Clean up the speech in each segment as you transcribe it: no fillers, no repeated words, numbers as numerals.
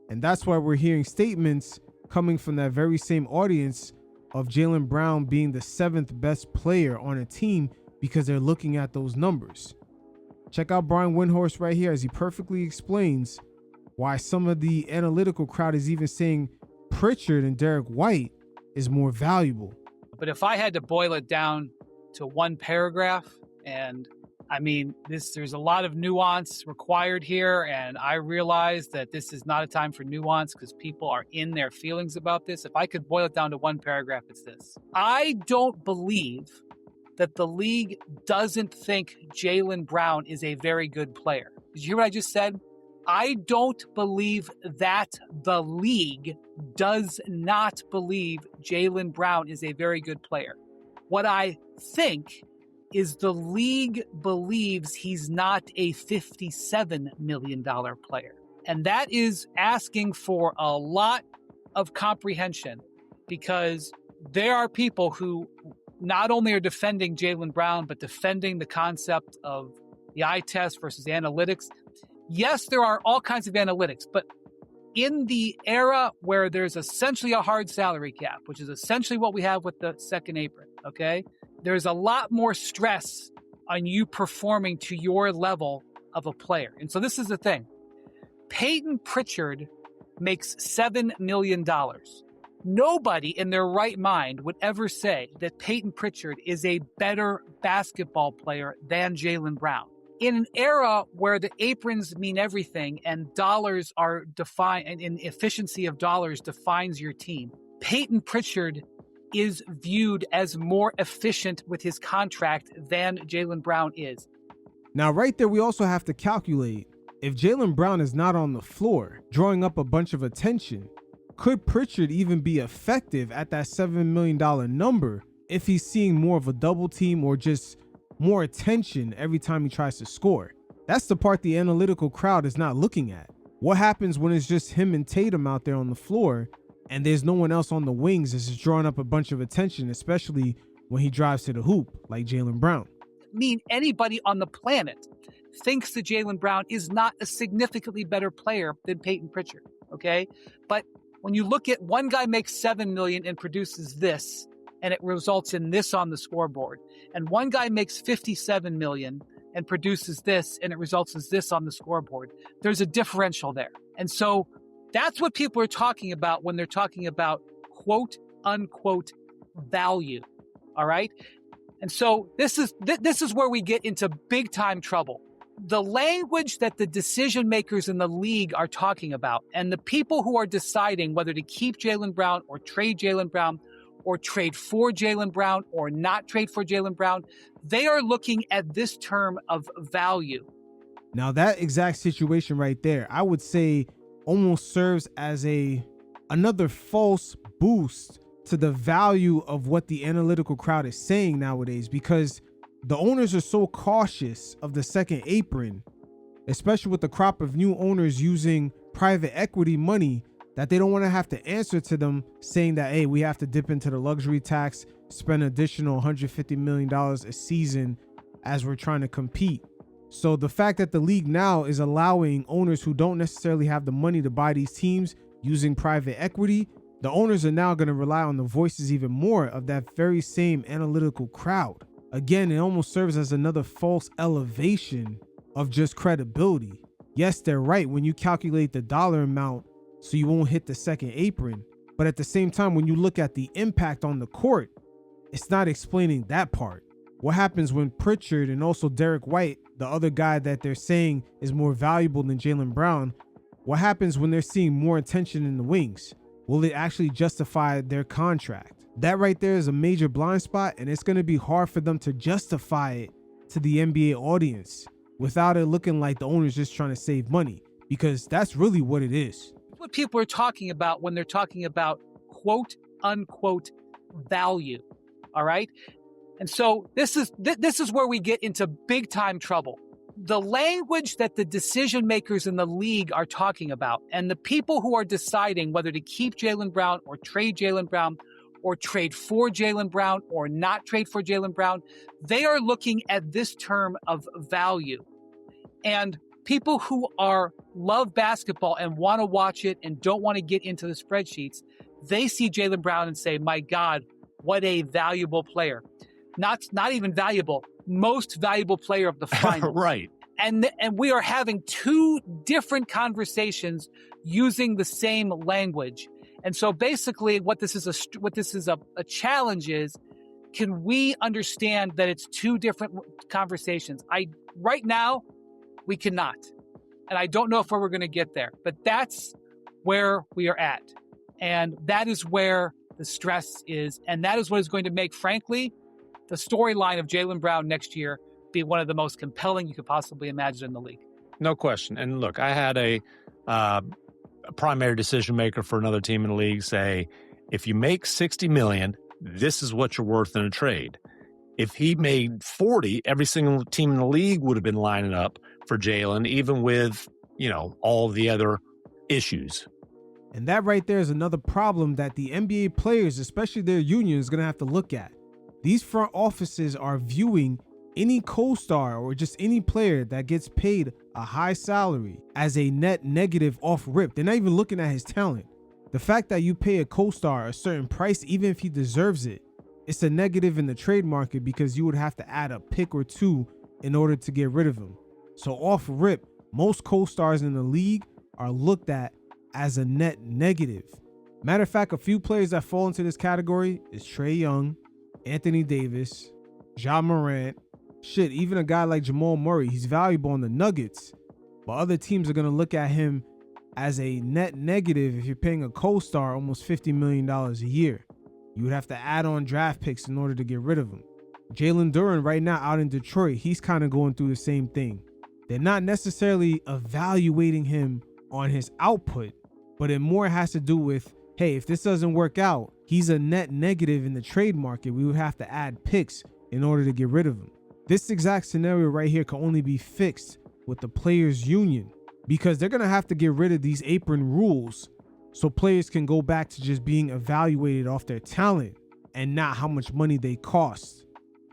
And that's why we're hearing statements coming from that very same audience of Jaylen Brown being the 7th best player on a team because they're looking at those numbers. Check out Brian Windhorst right here as he perfectly explains why some of the analytical crowd is even saying Pritchard and Derek White is more valuable. But if I had to boil it down to one paragraph, and I mean, there's a lot of nuance required here, and I realize that this is not a time for nuance because people are in their feelings about this. If I could boil it down to one paragraph, it's this. I don't believe that the league doesn't think Jaylen Brown is a very good player. Did you hear what I just said? I don't believe that the league does not believe Jaylen Brown is a very good player. What I think is the league believes he's not a $57 million player. And that is asking for a lot of comprehension because there are people who not only are defending Jaylen Brown, but defending the concept of the eye test versus analytics. Yes, there are all kinds of analytics, but in the era where there's essentially a hard salary cap, which is essentially what we have with the second apron, okay? There's a lot more stress on you performing to your level of a player. And so this is the thing. Peyton Pritchard makes $7 million. Nobody in their right mind would ever say that Peyton Pritchard is a better basketball player than Jaylen Brown. In an era where the aprons mean everything and dollars are defined and efficiency of dollars defines your team, Peyton Pritchard is viewed as more efficient with his contract than Jaylen Brown is. Now, right there, we also have to calculate if Jaylen Brown is not on the floor, drawing up a bunch of attention, could Pritchard even be effective at that $7 million number if he's seeing more of a double team or just more attention every time he tries to score? That's the part the analytical crowd is not looking at. What happens when it's just him and Tatum out there on the floor and there's no one else on the wings that's just drawing up a bunch of attention, especially when he drives to the hoop like Jaylen Brown? I mean, anybody on the planet thinks that Jaylen Brown is not a significantly better player than Peyton Pritchard, okay? But when you look at one guy makes $7 million and produces this, and it results in this on the scoreboard, and one guy makes $57 million and produces this, and it results in this on the scoreboard, there's a differential there. And so that's what people are talking about when they're talking about quote unquote value. All right. And so this is where we get into big time trouble. The language that the decision makers in the league are talking about and the people who are deciding whether to keep Jaylen Brown or trade Jaylen Brown or trade for Jaylen Brown or not trade for Jaylen Brown, they are looking at this term of value. Now, that exact situation right there, I would say almost serves as another false boost to the value of what the analytical crowd is saying nowadays, because the owners are so cautious of the second apron, especially with the crop of new owners using private equity money, that they don't want to have to answer to them saying that, hey, we have to dip into the luxury tax, spend additional $150 million a season as we're trying to compete. So the fact that the league now is allowing owners who don't necessarily have the money to buy these teams using private equity, the owners are now going to rely on the voices even more of that very same analytical crowd. Again, it almost serves as another false elevation of just credibility. Yes, they're right when you calculate the dollar amount so you won't hit the second apron. But at the same time, when you look at the impact on the court, it's not explaining that part. What happens when Pritchard and also Derek White, the other guy that they're saying is more valuable than Jaylen Brown, what happens when they're seeing more attention in the wings? Will it actually justify their contract? That right there is a major blind spot, and it's going to be hard for them to justify it to the NBA audience without it looking like the owner's just trying to save money, because that's really what it is. What people are talking about when they're talking about quote unquote value. All right. And so this is where we get into big time trouble. The language that the decision makers in the league are talking about and the people who are deciding whether to keep Jaylen Brown or trade Jaylen Brown or trade for Jaylen Brown or not trade for Jaylen Brown, they are looking at this term of value. And people who love basketball and want to watch it and don't want to get into the spreadsheets, they see Jaylen Brown and say, my God, what a valuable player. Not even valuable, most valuable player of the finals. Right. And we are having two different conversations using the same language. And so basically what this is a challenge is, can we understand that it's two different conversations? Right now, we cannot. And I don't know if we're going to get there, but that's where we are at. And that is where the stress is. And that is what is going to make, frankly, the storyline of Jaylen Brown next year be one of the most compelling you could possibly imagine in the league. No question. And look, I had a primary decision maker for another team in the league say, if you make $60 million, this is what you're worth in a trade. If he made 40, every single team in the league would have been lining up for Jaylen, even with, all the other issues. And that right there is another problem that the NBA players, especially their union, is going to have to look at. These front offices are viewing any co-star or just any player that gets paid a high salary as a net negative off rip. They're not even looking at his talent. The fact that you pay a co-star a certain price, even if he deserves it, it's a negative in the trade market because you would have to add a pick or two in order to get rid of him. So off rip, most co-stars in the league are looked at as a net negative. Matter of fact, a few players that fall into this category is Trae Young, Anthony Davis, Ja Morant. Shit, even a guy like Jamal Murray, he's valuable on the Nuggets, but other teams are going to look at him as a net negative if you're paying a co-star almost $50 million a year. You would have to add on draft picks in order to get rid of him. Jalen Duren right now out in Detroit, he's kind of going through the same thing. They're not necessarily evaluating him on his output, but it more has to do with, hey, if this doesn't work out, he's a net negative in the trade market. We would have to add picks in order to get rid of him. This exact scenario right here can only be fixed with the players union, because they're going to have to get rid of these apron rules so players can go back to just being evaluated off their talent and not how much money they cost.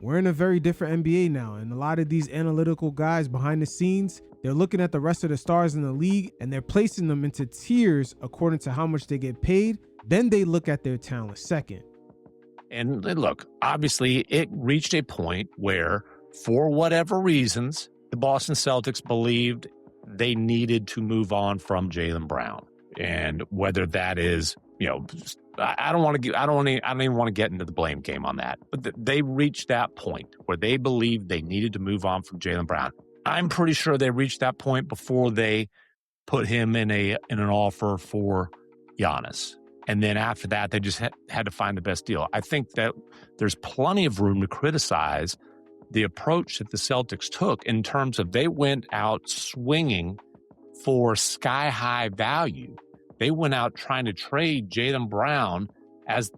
We're in a very different NBA now, and a lot of these analytical guys behind the scenes, they're looking at the rest of the stars in the league and they're placing them into tiers according to how much they get paid. Then they look at their talent second. And look, obviously it reached a point where, for whatever reasons, the Boston Celtics believed they needed to move on from Jaylen Brown. And whether that is, I don't even want to get into the blame game on that. But they reached that point where they believed they needed to move on from Jaylen Brown. I'm pretty sure they reached that point before they put him in an offer for Giannis. And then after that, they just had to find the best deal. I think that there's plenty of room to criticize the approach that the Celtics took in terms of they went out swinging for sky-high value. They went out trying to trade Jaylen Brown at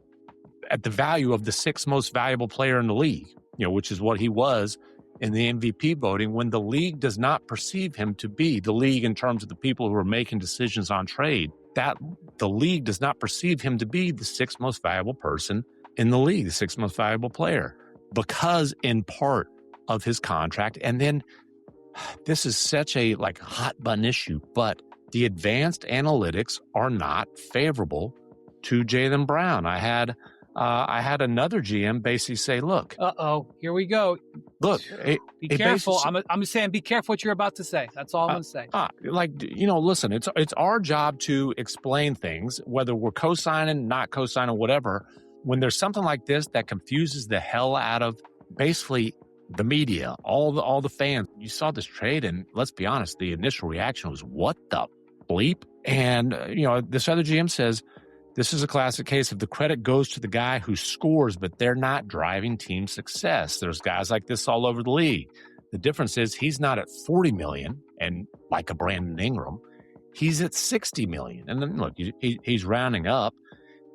the value of the sixth most valuable player in the league, which is what he was in the MVP voting, when the league does not perceive him to be, the league in terms of the people who are making decisions on trade, that the league does not perceive him to be the sixth most valuable person in the league, the sixth most valuable player, because in part of his contract. And then this is such a hot button issue, but the advanced analytics are not favorable to Jaylen Brown. I had another GM basically say, look. Here we go. Look. Be careful. I'm just saying, be careful what you're about to say. That's all I'm going to say. Listen, it's our job to explain things, whether we're co-signing, not co-signing, whatever. When there's something like this that confuses the hell out of basically the media, all the fans. You saw this trade, and let's be honest, the initial reaction was, what the bleep? And, this other GM says, this is a classic case of the credit goes to the guy who scores, but they're not driving team success. There's guys like this all over the league. The difference is he's not at 40 million and like a Brandon Ingram, he's at 60 million. And then look, he's rounding up,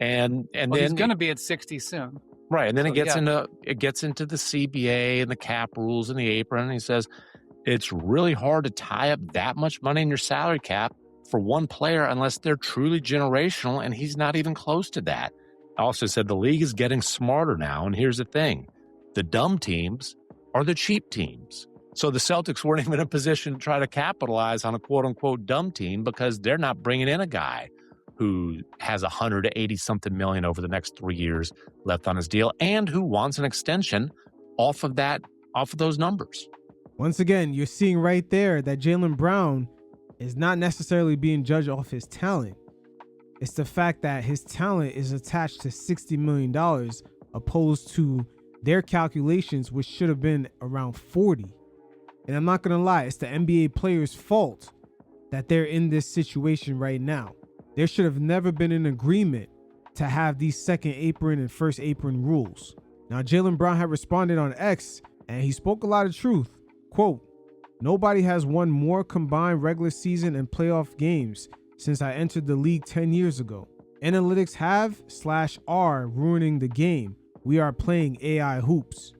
and then he's going to be at 60 soon. Right. And then it gets into the CBA and the cap rules and the apron. And he says, it's really hard to tie up that much money in your salary cap for one player unless they're truly generational, and he's not even close to that. I also said the league is getting smarter now, and here's the thing. The dumb teams are the cheap teams. So the Celtics weren't even in a position to try to capitalize on a quote-unquote dumb team because they're not bringing in a guy who has 180-something million over the next 3 years left on his deal and who wants an extension off of those numbers. Once again, you're seeing right there that Jaylen Brown is not necessarily being judged off his talent. It's the fact that his talent is attached to $60 million opposed to their calculations, which should have been around 40. And I'm not going to lie, it's the NBA players' fault that they're in this situation right now. There should have never been an agreement to have these second apron and first apron rules. Now, Jaylen Brown had responded on X, and he spoke a lot of truth. Quote, "Nobody has won more combined regular season and playoff games since I entered the league 10 years ago. Analytics have/are ruining the game. We are playing AI hoops."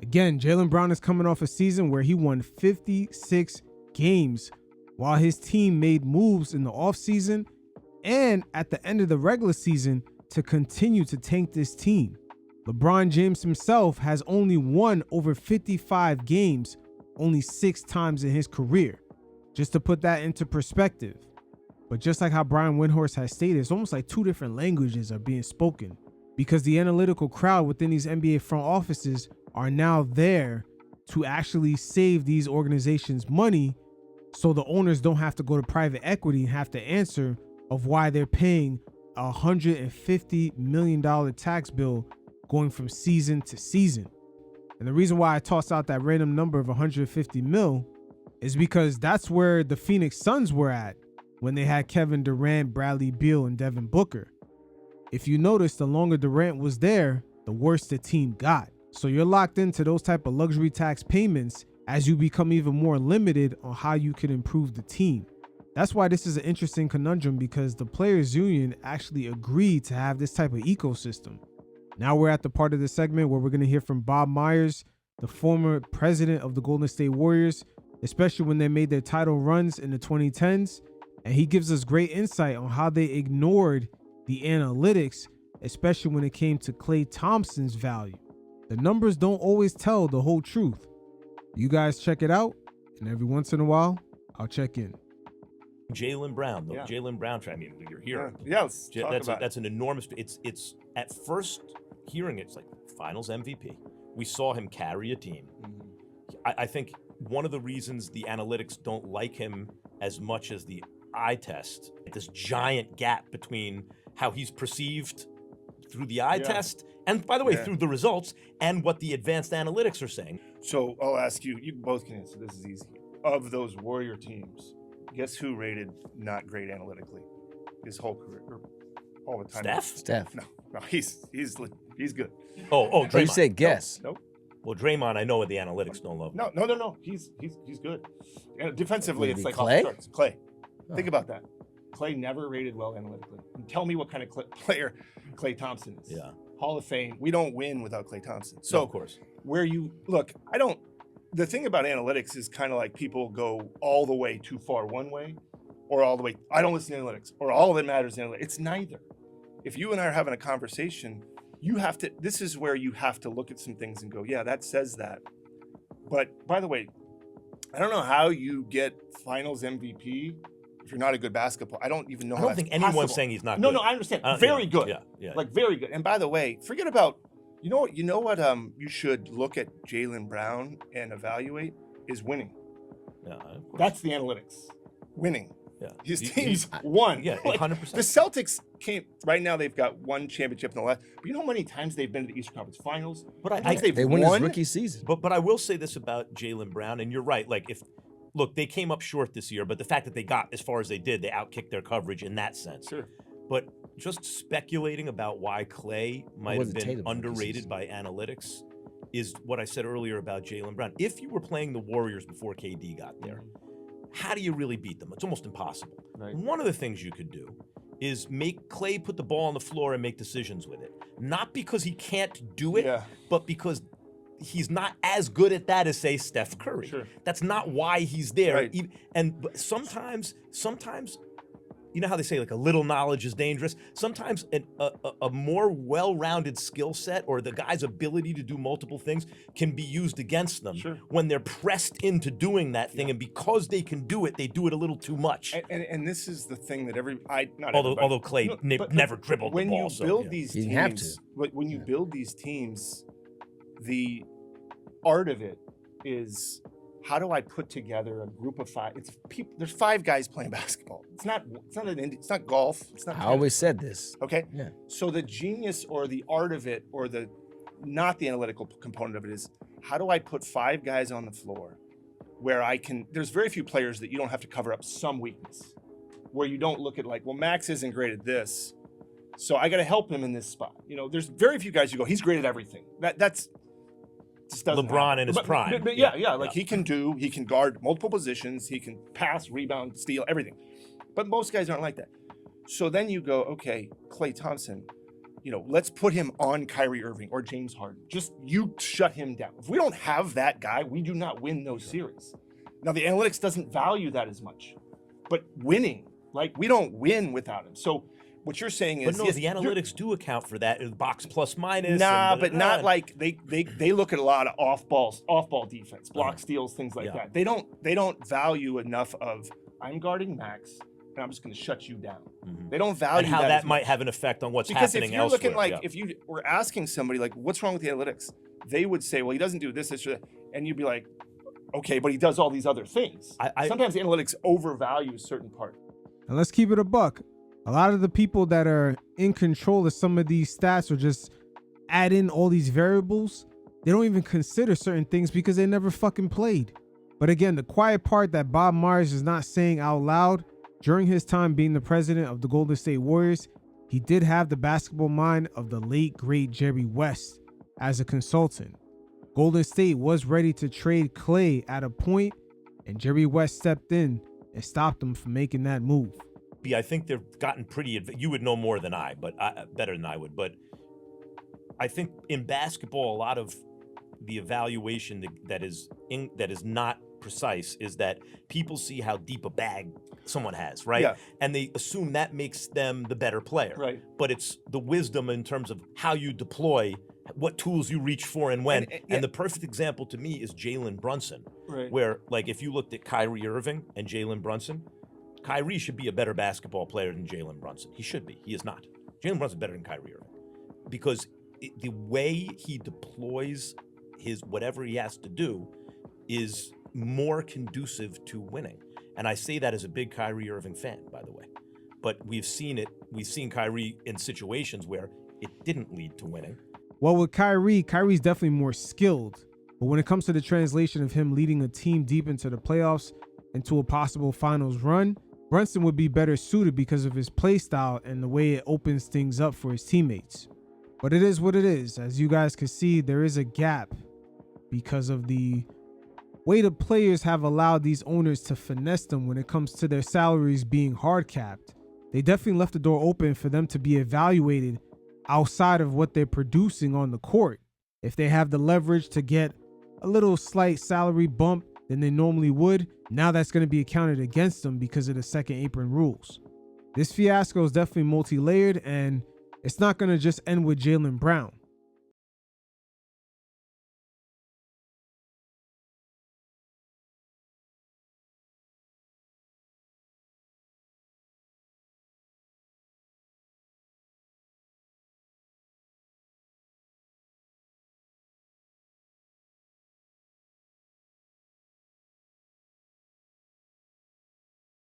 Again, Jaylen Brown is coming off a season where he won 56 games while his team made moves in the offseason and at the end of the regular season to continue to tank this team. LeBron James himself has only won over 55 games only 6 times in his career, just to put that into perspective. But just like how Brian Windhorst has stated, it's almost like 2 different languages are being spoken because the analytical crowd within these NBA front offices are now there to actually save these organizations money so the owners don't have to go to private equity and have to answer of why they're paying a $150 million tax bill going from season to season. And the reason why I tossed out that random number of 150 mil is because that's where the Phoenix Suns were at when they had Kevin Durant, Bradley Beal, and Devin Booker. If you notice, the longer Durant was there, the worse the team got. So you're locked into those type of luxury tax payments as you become even more limited on how you can improve the team. That's why this is an interesting conundrum, because the players union actually agreed to have this type of ecosystem. Now we're at the part of the segment where we're going to hear from Bob Myers, the former president of the Golden State Warriors, especially when they made their title runs in the 2010s. And he gives us great insight on how they ignored the analytics, especially when it came to Klay Thompson's value. The numbers don't always tell the whole truth. You guys check it out, and every once in a while, I'll check in. Jaylen Brown, the Jaylen Brown trade. I mean, you're here. Yeah, let's talk about that's an enormous. It's at first hearing it's like Finals MVP. We saw him carry a team. I think one of the reasons the analytics don't like him as much as the eye test, this giant gap between how he's perceived through the eye test, and by the way, through the results, and what the advanced analytics are saying. So I'll ask you, you both can answer, this is easy. Of those Warrior teams, guess who rated not great analytically his whole career, or all the time? Steph? No, he's good. Oh, Draymond. You said guess. Nope. Well, Draymond, I know what the analytics don't love. No. He's good. And defensively, it's like Klay? Klay. Think about that. Klay never rated well analytically. And tell me what kind of player Klay Thompson is. Yeah. Hall of Fame. We don't win without Klay Thompson. So No, of course. where you look, the thing about analytics is kind of like people go all the way too far one way, or all the way, I don't listen to analytics, or all that matters is analytics. It's neither. If you and I are having a conversation, this is where you have to look at some things and go, yeah, that says that. But by the way, I don't know how you get Finals MVP if you're not a good basketball. I don't even know. I don't think anyone's possible. saying he's not No, good. no, I understand. Very good. Yeah. Like very good. And by the way, forget about, you know what you should look at Jaylen Brown and evaluate is winning. Yeah, of course. That's the analytics. Winning. Yeah. His teams won. Yeah, 100%. The Celtics right now they've got one championship in the last. But you know how many times they've been to the Eastern Conference Finals? But They won his rookie season. But I will say this about Jaylen Brown, and you're right. Like look, they came up short this year, but the fact that they got as far as they did, they outkicked their coverage in that sense. Sure. But just speculating about why Klay might have been Tatum underrated by analytics is what I said earlier about Jaylen Brown. If you were playing the Warriors before KD got there, how do you really beat them? It's almost impossible. Right. One of the things you could do is make Klay put the ball on the floor and make decisions with it. Not because he can't do it, but because he's not as good at that as, say, Steph Curry. Sure. That's not why he's there. Right. And sometimes you know how they say like a little knowledge is dangerous? Sometimes a more well-rounded skill set or the guy's ability to do multiple things can be used against them when they're pressed into doing that thing. And because they can do it, they do it a little too much. And this is the thing that although Clay never dribbled the ball. When you build these teams, when you build these teams, the art of it is, how do I put together a group of 5? It's people. There's 5 guys playing basketball. It's not golf. It's not. I always said this. Okay. Yeah. So the genius or the art of it, or not the analytical component of it, is how do I put 5 guys on the floor where I can? There's very few players that you don't have to cover up some weakness, where you don't look at like, well, Max isn't great at this, so I got to help him in this spot. You know, there's very few guys you go, he's great at everything. That's LeBron in his prime. But like he can guard multiple positions, he can pass, rebound, steal, everything. But most guys aren't like that. So then you go, okay, Klay Thompson, you know, let's put him on Kyrie Irving or James Harden. Just you shut him down. If we don't have that guy, we do not win those series. Now the analytics doesn't value that as much, but winning, like we don't win without him. So what you're saying is, but no, the analytics do account for that. Box plus minus. But not like they look at a lot of off ball defense, block steals, things like that. They don't value enough of, I'm guarding Max and I'm just going to shut you down. They don't value and how that might have an effect on what's happening elsewhere. Because if you're looking if you were asking somebody like, what's wrong with the analytics? They would say, well, he doesn't do this, or that, and you'd be like, okay, but he does all these other things. Sometimes the analytics overvalue certain parts. And let's keep it a buck. A lot of the people that are in control of some of these stats or just add in all these variables, they don't even consider certain things because they never fucking played. But again, the quiet part that Bob Myers is not saying out loud, during his time being the president of the Golden State Warriors, he did have the basketball mind of the late, great Jerry West as a consultant. Golden State was ready to trade Klay at a point, and Jerry West stepped in and stopped them from making that move. I think they've gotten pretty. You would know more than I, but better than I would. But I think in basketball, a lot of the evaluation that is not precise is that people see how deep a bag someone has, right? Yeah. And they assume that makes them the better player. Right. But it's the wisdom in terms of how you deploy, what tools you reach for and when. And the perfect example to me is Jalen Brunson, where like if you looked at Kyrie Irving and Jalen Brunson, Kyrie should be a better basketball player than Jalen Brunson. He should be. He is not. Jalen Brunson is better than Kyrie Irving because the way he deploys his whatever he has to do is more conducive to winning. And I say that as a big Kyrie Irving fan, by the way. But we've seen it. We've seen Kyrie in situations where it didn't lead to winning. Well, with Kyrie's definitely more skilled. But when it comes to the translation of him leading a team deep into the playoffs, into a possible finals run, Brunson would be better suited because of his play style and the way it opens things up for his teammates. But it is what it is. As you guys can see, there is a gap because of the way the players have allowed these owners to finesse them when it comes to their salaries being hard capped. They definitely left the door open for them to be evaluated outside of what they're producing on the court. If they have the leverage to get a little slight salary bump than they normally would, now that's going to be accounted against them because of the second apron rules. This fiasco is definitely multi-layered, and it's not going to just end with Jaylen Brown.